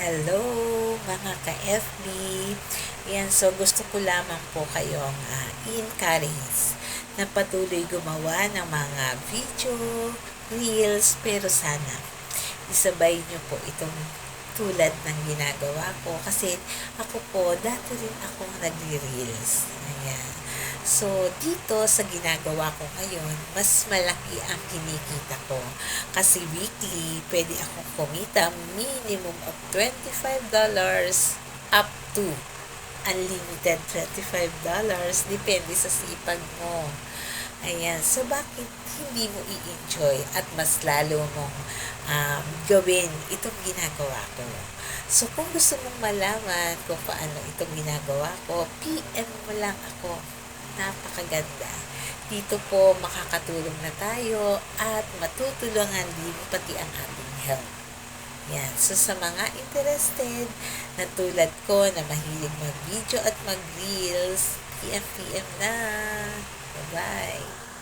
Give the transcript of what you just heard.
Hello mga ka-FB. Yan, so gusto ko lamang po kayong i-encourage na patuloy gumawa ng mga video, reels, pero sana isabay nyo po itong tulad ng ginagawa ko. Kasi ako po, dati rin akong nagre-reels. Ayan. So, dito sa ginagawa ko ngayon, mas malaki ang kinikita ko. Kasi weekly, pwede akong kumita minimum of $25 up to unlimited $25. Depende sa sipag mo. Ayan. So, bakit hindi mo i-enjoy at mas lalo mong gawin itong ginagawa ko? So, kung gusto mong malaman kung paano itong ginagawa ko, PM mo lang ako. Napakaganda. Dito po makakatulong na tayo at matutulungan din pati ang ating health. Yan. So, sa mga interested na tulad ko na mahilig mag-video at mag-reels, PM na. Bye-bye.